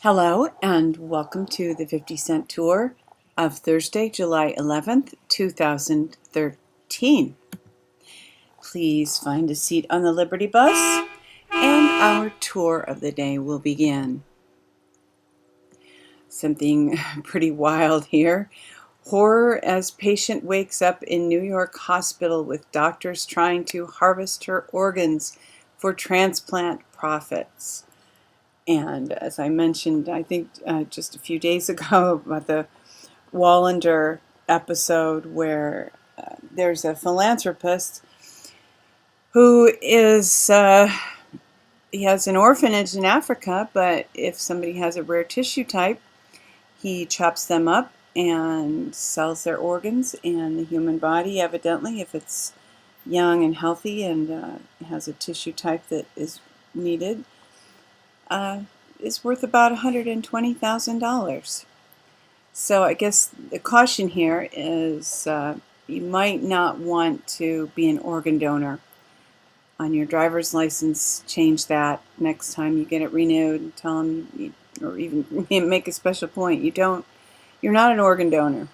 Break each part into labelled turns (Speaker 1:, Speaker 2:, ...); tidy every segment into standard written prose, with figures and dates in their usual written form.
Speaker 1: Hello and welcome to the 50-cent tour of Thursday, July 11th, 2013. Please find a seat on the Liberty Bus and our tour of the day will begin. Something pretty wild here. Horror as patient wakes up in New York hospital with doctors trying to harvest her organs for transplant profits. And as I mentioned, I think just a few days ago about the Wallander episode where there's a philanthropist who is, he has an orphanage in Africa, but if somebody has a rare tissue type, he chops them up and sells their organs, and the human body, evidently, if it's young and healthy and has a tissue type that is needed, is worth about $120,000. So I guess the caution here is you might not want to be an organ donor. On your driver's license, change that next time you get it renewed and tell them, or even make a special point, you're not an organ donor.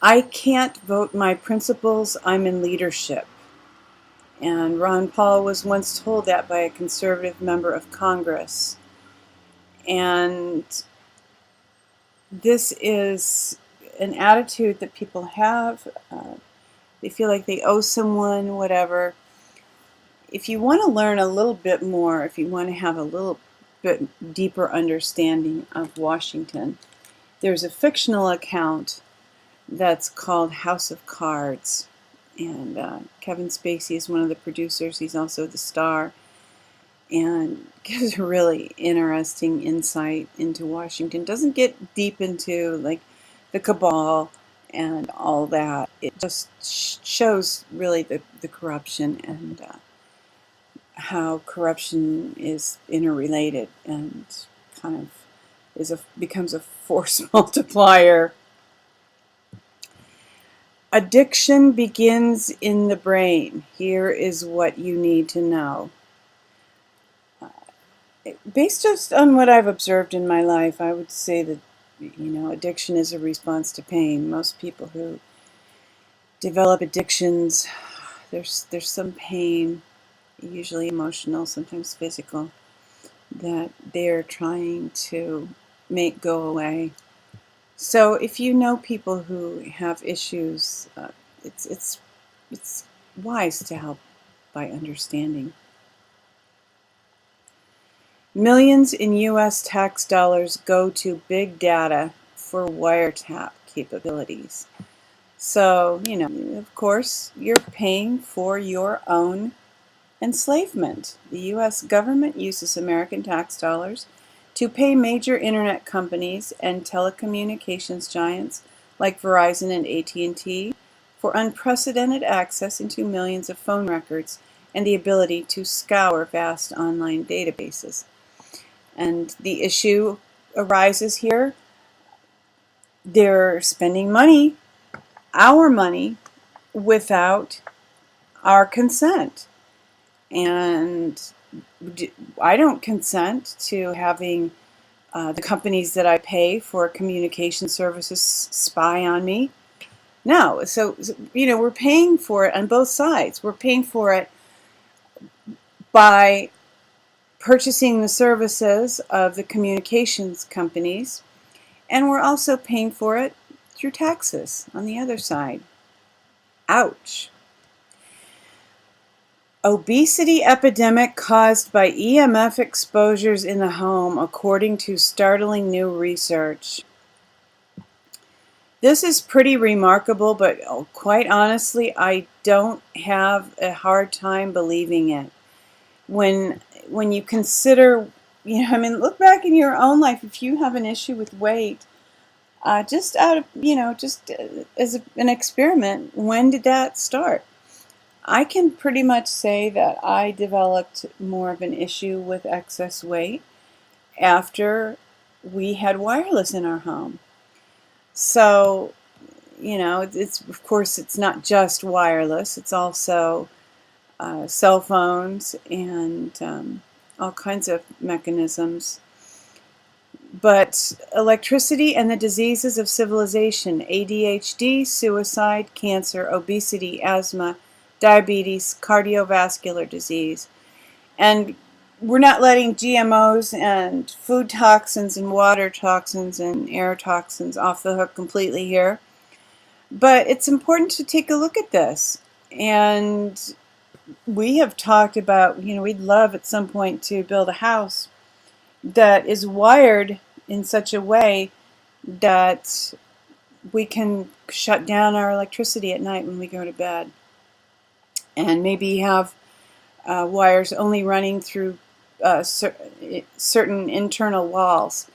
Speaker 1: I can't vote my principles, I'm in leadership. And Ron Paul was once told that by a conservative member of Congress. And this is an attitude that people have. They feel like they owe someone, whatever. If you want to learn a little bit more, if you want to have a little bit deeper understanding of Washington, there's a fictional account that's called House of Cards. And Kevin Spacey is one of the producers. He's also the star. And gives a really interesting insight into Washington. Doesn't get deep into like the cabal and all that. It just shows really the corruption and how corruption is interrelated and kind of becomes a force multiplier. Addiction begins in the brain. Here is what you need to know. Based just on what I've observed in my life, I would say that, addiction is a response to pain. Most people who develop addictions, there's some pain, usually emotional, sometimes physical, that they're trying to make go away. So if you know people who have issues, it's wise to help by understanding. Millions in U.S. tax dollars go to big data for wiretap capabilities. So, of course, you're paying for your own enslavement. The U.S. government uses American tax dollars to pay major internet companies and telecommunications giants like Verizon and AT&T for unprecedented access into millions of phone records and the ability to scour vast online databases. And the issue arises here. They're spending money, our money, without our consent. And I don't consent to having the companies that I pay for communication services spy on me. No, so we're paying for it on both sides. We're paying for it by purchasing the services of the communications companies, and we're also paying for it through taxes on the other side. Ouch. Obesity epidemic caused by EMF exposures in the home, according to startling new research. This is pretty remarkable, but quite honestly, I don't have a hard time believing it. When you consider, look back in your own life. If you have an issue with weight, just out of, just as an experiment, when did that start? I can pretty much say that I developed more of an issue with excess weight after we had wireless in our home. So, of course, it's not just wireless. It's also cell phones and all kinds of mechanisms. But electricity and the diseases of civilization: ADHD, suicide, cancer, obesity, asthma, diabetes, cardiovascular disease. And we're not letting GMOs and food toxins and water toxins and air toxins off the hook completely here. But it's important to take a look at this. And we have talked about, we'd love at some point to build a house that is wired in such a way that we can shut down our electricity at night when we go to bed, and maybe have wires only running through certain internal walls.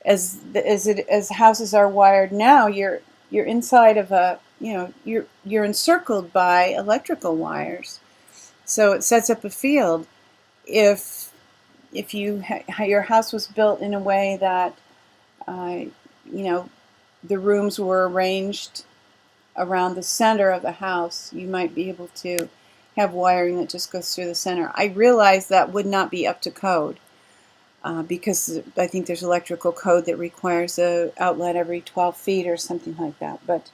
Speaker 1: As houses are wired now, you're inside of you're encircled by electrical wires, so it sets up a field. If your house was built in a way that the rooms were arranged around the center of the house, you might be able to have wiring that just goes through the center. I realize that would not be up to code, because I think there's electrical code that requires an outlet every 12 feet or something like that. But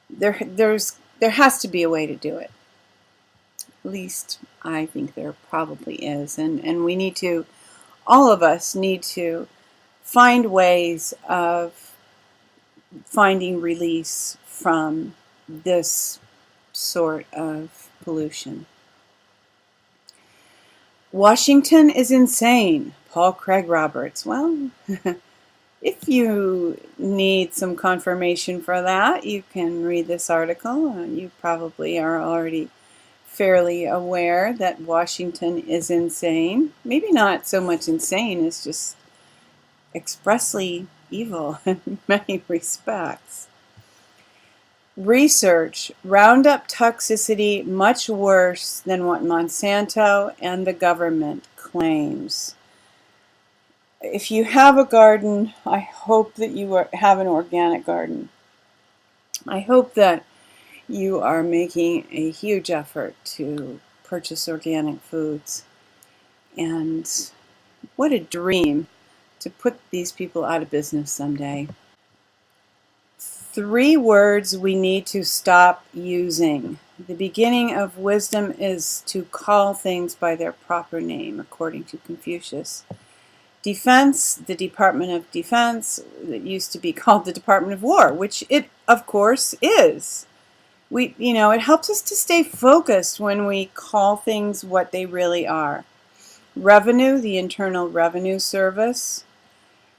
Speaker 1: there has to be a way to do it. At least I think there probably is, and we need to, all of us need to find ways of finding release from this sort of pollution. Washington is insane. Paul Craig Roberts. Well, if you need some confirmation for that, you can read this article. You probably are already fairly aware that Washington is insane. Maybe not so much insane as just expressly evil in many respects. Research: Roundup toxicity much worse than what Monsanto and the government claims. If you have a garden, I hope that you have an organic garden. I hope that you are making a huge effort to purchase organic foods. And what a dream to put these people out of business someday. 3 words we need to stop using. The beginning of wisdom is to call things by their proper name, according to Confucius. Defense, the Department of Defense, that used to be called the Department of War, which it, of course, is. It helps us to stay focused when we call things what they really are. Revenue, the Internal Revenue Service.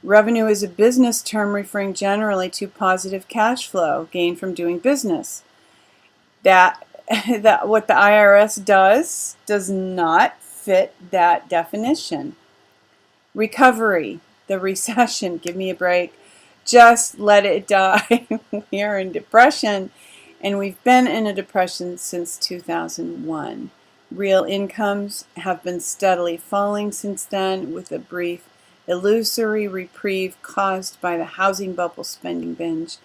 Speaker 1: Revenue is a business term referring generally to positive cash flow gained from doing business. That what the IRS does not fit that definition. Recovery, the recession, give me a break. Just let it die. We are in depression, and we've been in a depression since 2001. Real incomes have been steadily falling since then, with a brief illusory reprieve caused by the housing bubble spending binge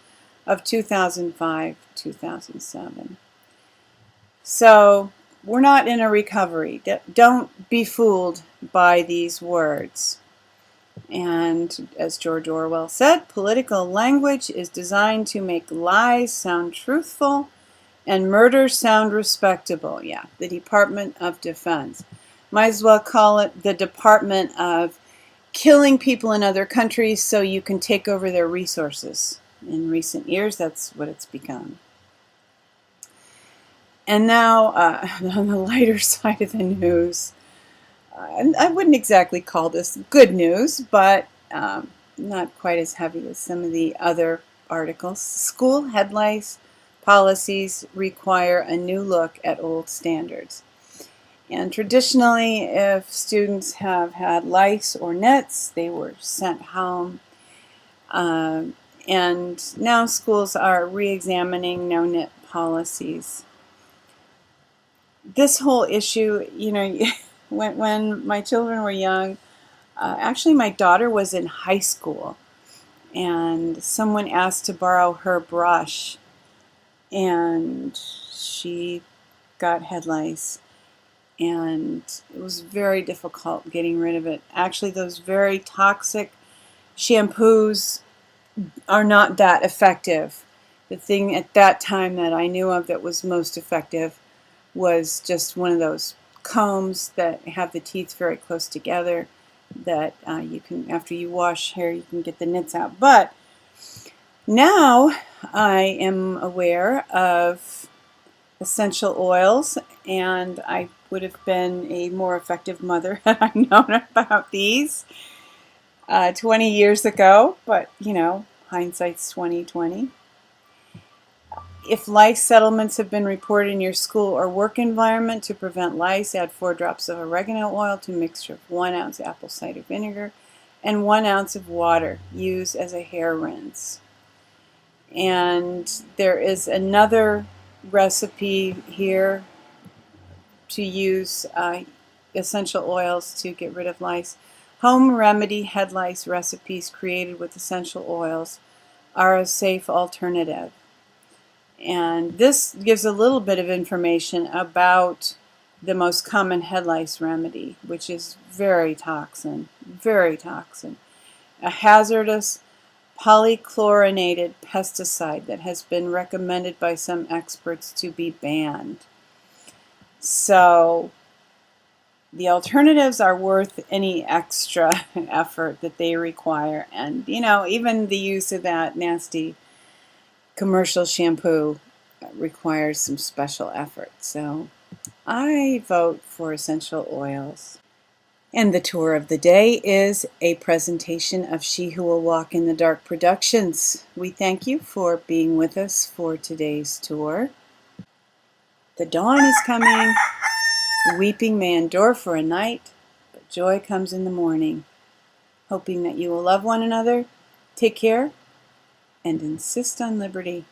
Speaker 1: of 2005-2007. So we're not in a recovery. Don't be fooled by these words. And as George Orwell said, political language is designed to make lies sound truthful and murder sound respectable. Yeah, the Department of Defense. Might as well call it the Department of killing people in other countries so you can take over their resources. In recent years, that's what it's become. And now, on the lighter side of the news, I wouldn't exactly call this good news, but not quite as heavy as some of the other articles. School head lice policies require a new look at old standards. And traditionally, if students have had lice or nits, they were sent home. And now schools are re-examining no-nit policies. This whole issue, when my children were young, actually my daughter was in high school, and someone asked to borrow her brush, and she got head lice. and it was very difficult getting rid of it. Actually, those very toxic shampoos are not that effective. The thing at that time that I knew of that was most effective was just one of those combs that have the teeth very close together that you can, after you wash hair, you can get the nits out. But now I am aware of essential oils, and I would have been a more effective mother had I known about these 20 years ago, but you know, hindsight's 2020. If lice settlements have been reported in your school or work environment, to prevent lice, add 4 drops of oregano oil to a mixture of 1 ounce apple cider vinegar and 1 ounce of water. Use as a hair rinse. And there is another recipe here to use essential oils to get rid of lice. Home remedy head lice recipes created with essential oils are a safe alternative. And this gives a little bit of information about the most common head lice remedy, which is very toxin, a hazardous polychlorinated pesticide that has been recommended by some experts to be banned. So the alternatives are worth any extra effort that they require. And you know, even the use of that nasty commercial shampoo requires some special effort. So I vote for essential oils. And the tour of the day is a presentation of She Who Will Walk in the Dark Productions. We thank you for being with us for today's tour. The dawn is coming. Weeping may endure for a night, but joy comes in the morning. Hoping that you will love one another, take care, and insist on liberty.